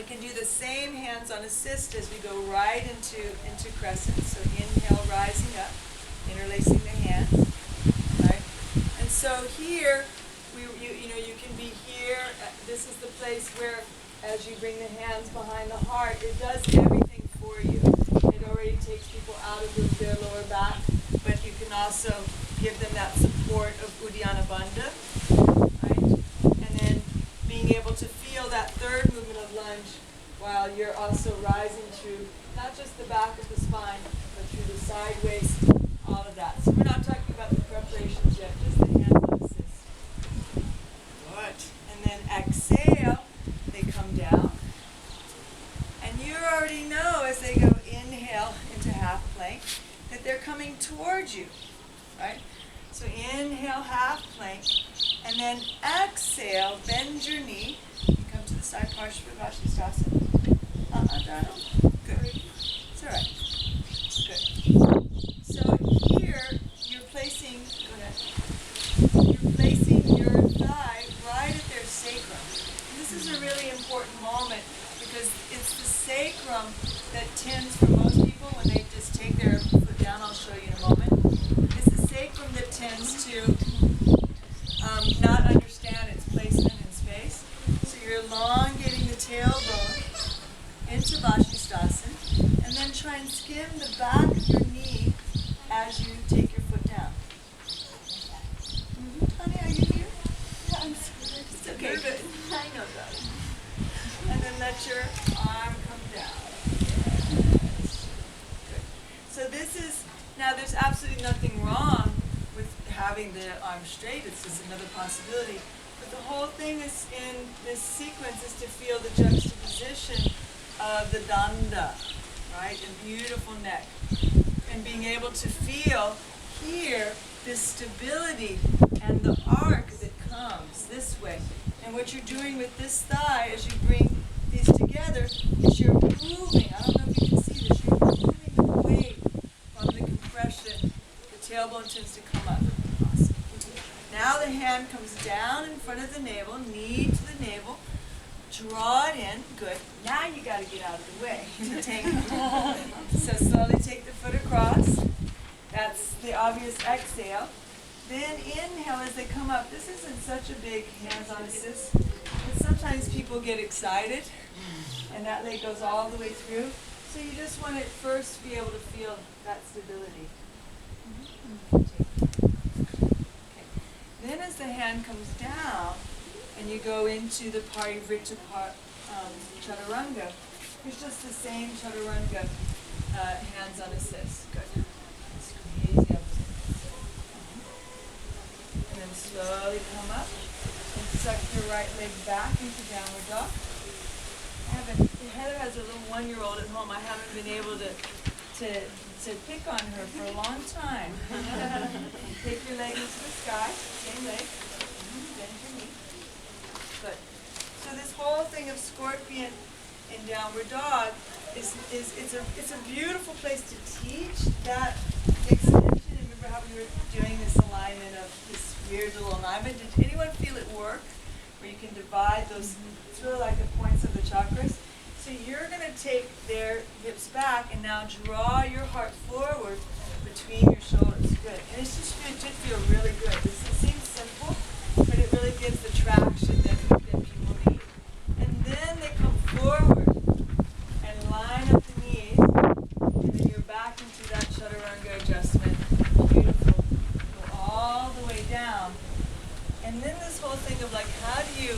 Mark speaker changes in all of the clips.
Speaker 1: we can do the same hands on assist as we go right into crescent. So inhale, rising up, interlacing the hands, right? And so here, you can be here. This is the place where, as you bring the hands behind the heart, it does everything for you. It already takes people out of their lower back, but you can also give them that support of Uddiyana Bandha, right? And then being able to feel that third movement of lunge while you're also rising through not just the back of the spine, but through the side waist, all of that. So we're not talking about the preparations yet, just the hands on assist. Good. And then exhale, they come down. And you already know as they go inhale into half plank that they're coming towards you, right? So inhale, half plank, and then exhale, bend your knee. You come to the side, Parsvastasana. Donald. Good. It's all right. Good. So here, you're placing your thigh right at their sacrum. And this is a really important moment because it's the sacrum that tends, for most people, when they just take their foot down, I'll show you in a moment, it's the sacrum that tends to not understand its placement in space. So you're elongating the tailbone into Vashisthasana, and then try and skim the back of your knee as you take your foot down. Honey, are you here? Yeah, I'm sorry. It's okay, good. I know that. And then let your arm come down. Yes. Good. So this is, now there's absolutely nothing wrong with having the arm straight. It's just another possibility. But the whole thing is in this sequence is to feel the juxtaposition of the danda, right? A beautiful neck. And being able to feel here this stability and the arc that comes this way. And what you're doing with this thigh as you bring these together is you're moving. I don't know if you can see this. You're moving away from the compression. The tailbone tends to come up. Awesome. Now the hand comes down in front of the navel, knee to the navel. Draw it in. Good. Now you got to get out of the way. So slowly take the foot across. That's the obvious exhale. Then inhale as they come up. This isn't such a big hands-on assist, but sometimes people get excited, and that leg goes all the way through. So you just want to first be able to feel that stability. Okay. Then as the hand comes down, and you go into the Parivrtta Chaturanga, it's just the same Chaturanga, hands on assist. Good. Squeeze up. And then slowly come up and suck your right leg back into downward dog. Heather has a little 1-year-old at home. I haven't been able to pick on her for a long time. Take your leg into the sky, same leg. Bend your knee. Good. So this whole thing of scorpion in downward dog it's a beautiful place to teach that extension. Remember how we were doing this alignment of this weird little alignment? Did anyone feel it work? Where you can divide those, it's really like the points of the chakras. So you're going to take their hips back and now draw your heart forward between your shoulders. Good. And it's just it should feel really good. It seems simple, but it really gives the traction that people need. And then they come forward and line up the knees, and then you're back into that chaturanga adjustment. Beautiful. Go all the way down. And then this whole thing of like, how do you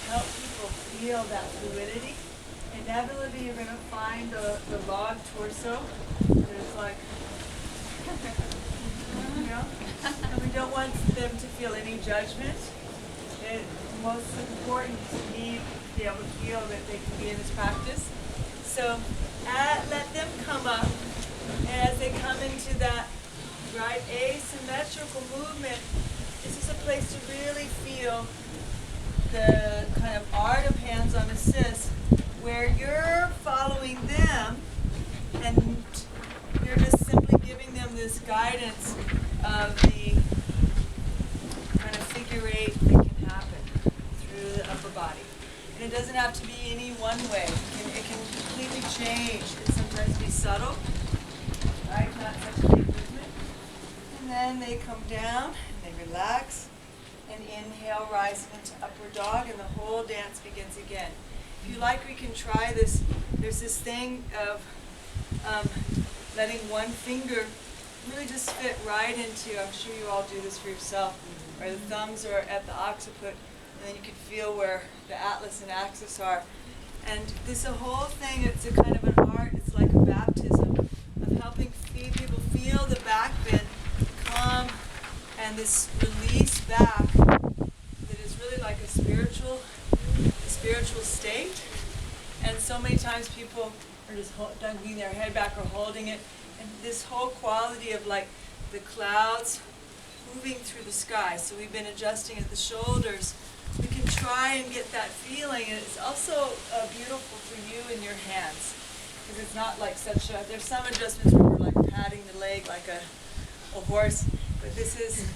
Speaker 1: help people feel that fluidity? Inevitably, you're going to find the log torso. There's like, you know, and we don't want them to feel any judgment. It's most important to me to be able to feel that they can be in this practice. So let them come up, and as they come into that right asymmetrical movement, this is a place to really feel the kind of art of hands-on assist, where you're following them and you're just simply giving them this guidance of the kind of figure eight that can happen through the upper body. And it doesn't have to be any one way. It can completely change. It sometimes be subtle, right? Not such a big movement. And then they come down and they relax. And inhale, rising into upward dog, and the whole dance begins again. If you like, we can try this. There's this thing of letting one finger really just fit right into, I'm sure you all do this for yourself, where the thumbs are at the occiput, and then you can feel where the atlas and axis are. And this whole thing, it's a kind of an art, it's like a baptism of helping people feel the back bend come and this release back that is really like a spiritual state. And so many times people are just dunking their head back or holding it. And this whole quality of like the clouds moving through the sky. So we've been adjusting at the shoulders. We can try and get that feeling. And it's also beautiful for you in your hands. Because it's not like such a, there's some adjustments where we're like patting the leg like a horse. But this is